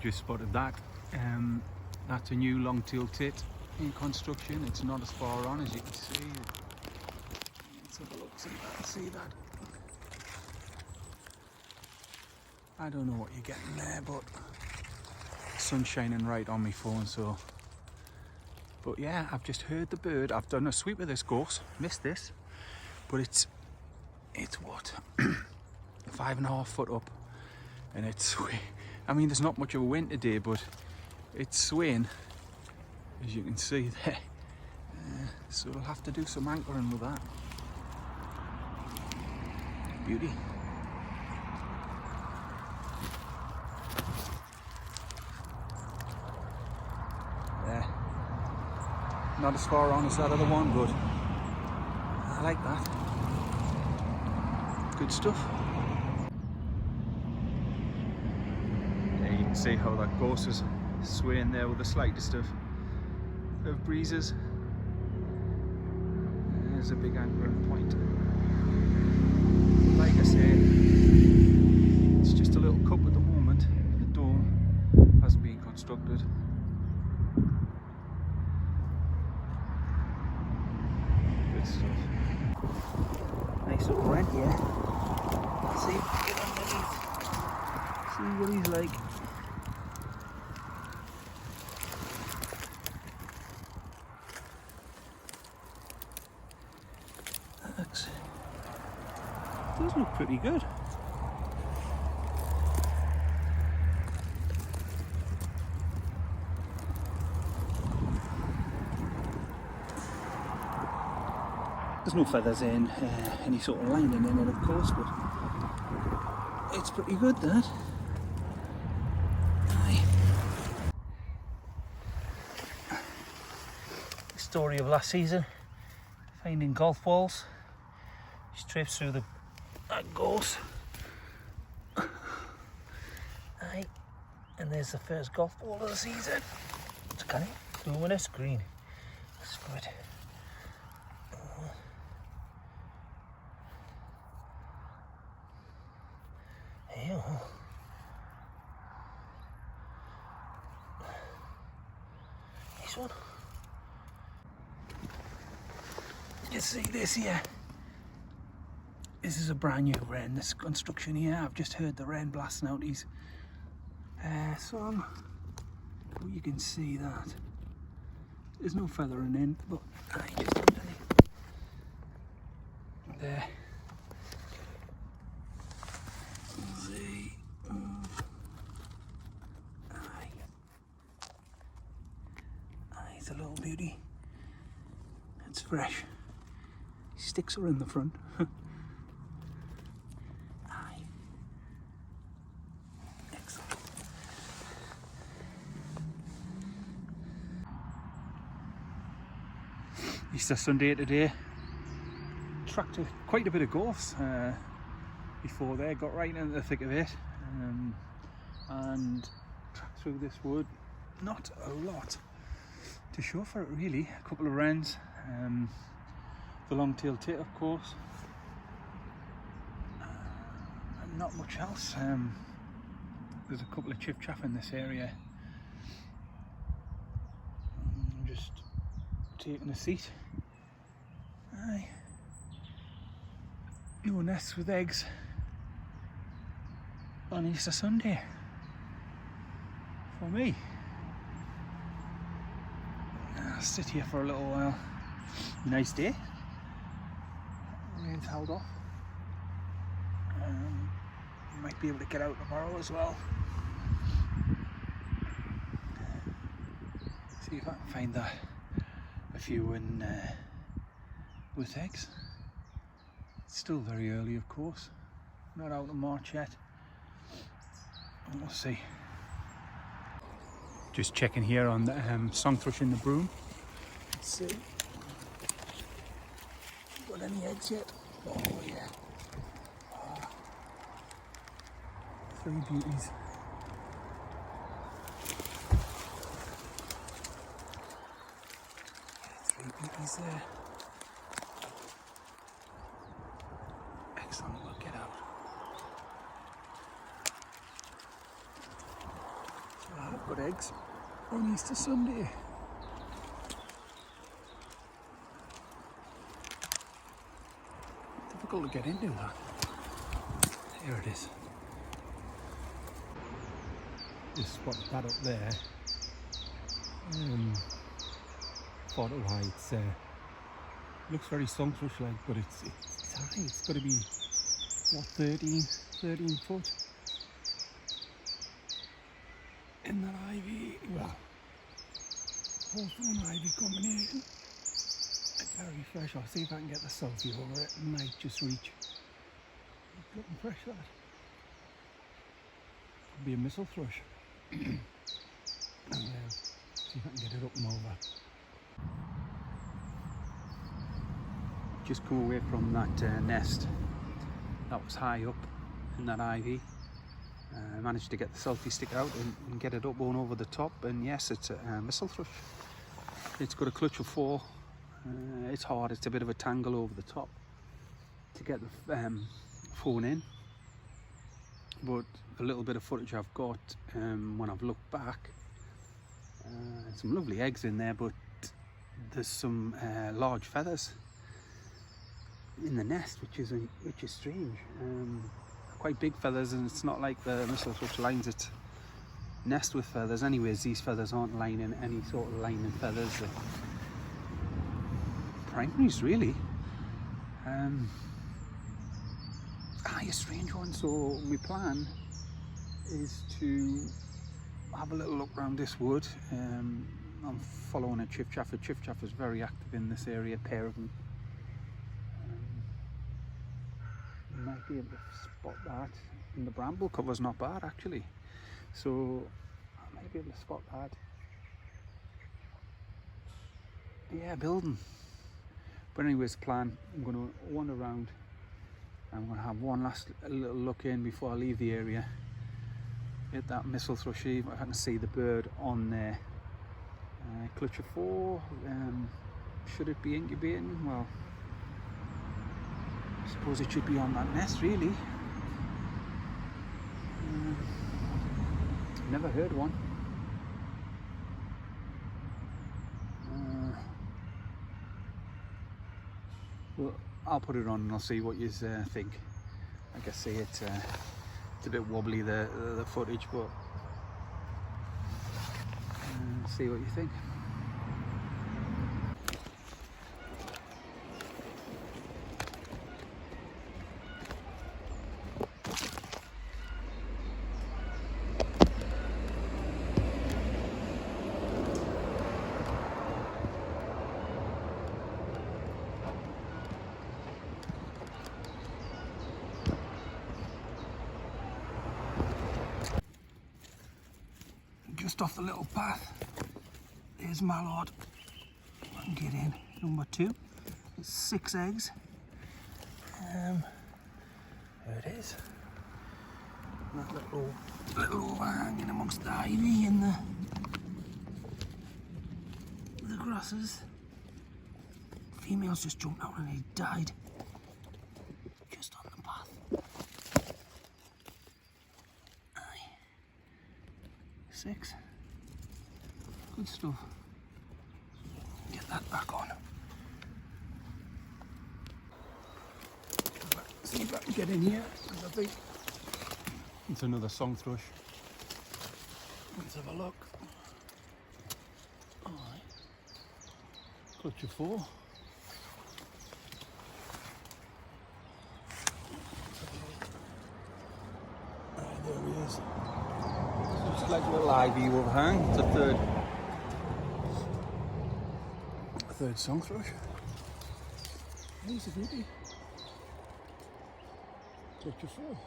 Just spotted that. That's a new long-tailed tit in construction. It's not as far on as you can see. Let's have a look, see that. I don't know what you're getting there, but the sun's shining right on my phone, so. But yeah, I've just heard the bird. I've done a sweep with this gorse, missed this, but it's what, 5.5 foot up, and it's, I mean, there's not much of a wind today, but it's swaying, as you can see there. So I'll have to do some anchoring with that. Beauty. There. Not as far on as that other one, but I like that. Good stuff. Yeah, you can see how that gorse is swaying there with the slightest of breezes. There's a big anchoring point. Like I say, it's just a little cup at the moment. The dome hasn't been constructed. Good stuff. Nice little rent here. See, get underneath. See what he's like. Does look pretty good. There's no feathers in, any sort of lining in it, of course, but it's pretty good, that. Aye. The story of last season, finding golf balls. Just traipsed through that gorse. Aye. And there's the first golf ball of the season. It's kind of luminous green. That's good. Ew. This one. You see this here? This is a brand new wren, this construction here. I've just heard the wren blasting out his song. Oh, you can see that. There's no feathering in, but just underneath. There. See. It's a little beauty. It's fresh. Sticks are in the front. Easter Sunday today. Tracked quite a bit of gorse before there, got right into the thick of it, and tracked through this wood. Not a lot to show for it really. A couple of wrens, the long-tailed tit of course, and not much else. There's a couple of chiff-chaff in this area. I'm just taking a seat. Aye. No nests with eggs on Easter Sunday for me. I'll sit here for a little while. Nice day. Rain's held off. Might be able to get out tomorrow as well. See if I can find a few in with eggs. It's still very early, of course. Not out in March yet. We'll see. Just checking here on the song thrush in the broom. Let's see. Got any eggs yet? Oh yeah. Oh. 3 beauties. Yeah, 3 beauties there. Excellent, we'll get out. Got eggs on Easter Sunday. Difficult to get into that. Here it is. Just spot that up there. Thought of why it's looks very song thrush like, but it's high. It's got to be what, 13 foot in that ivy. Well, hawthorn ivy combination. It's very fresh. I'll see if I can get the selfie over it. It might just reach. It's looking fresh, that. Could be a mistle thrush. See if I can get it up and over. Just come away from that nest that was high up in that ivy. Managed to get the selfie stick out and get it up and over the top, and yes, it's a mistle thrush. It's got a clutch of 4. It's hard, it's a bit of a tangle over the top to get the phone in, but the little bit of footage I've got, when I've looked back, some lovely eggs in there, but there's some large feathers in the nest, which is strange. Quite big feathers, and it's not like the mistle thrush lines its nest with feathers. Anyways, these feathers aren't lining any sort of lining feathers. Primaries, really. A strange one. So my plan is to have a little look around this wood. I'm following a chiffchafer. Chiffchafer's very active in this area, a pair of them. You might be able to spot that, and the bramble cover's not bad actually, so I might be able to spot that. Yeah, building. But anyways, plan, I'm going to wander around. I'm going to have one last little look in before I leave the area. Hit that mistle thrush, if I can see the bird on there. Clutch of 4. Should it be incubating? Well, I suppose it should be on that nest, really. Never heard one. Well, I'll put it on and I'll see what you think. Like I say, it's a bit wobbly, the footage, but see what you think. Just off the little path, there's mallard. I can get in. Number 2. It's 6 eggs. There it is. That little overhang in amongst the ivy and the grasses. Females just jumped out and he died just on the path. 6. Good stuff. Get that back on. See if I can get in here. I think it's another song thrush. Let's have a look. Alright. Clutch of 4. Alright, there he is. Just like a little ivy overhang. It's a third song thrush. He's a beauty. Clutch of 4.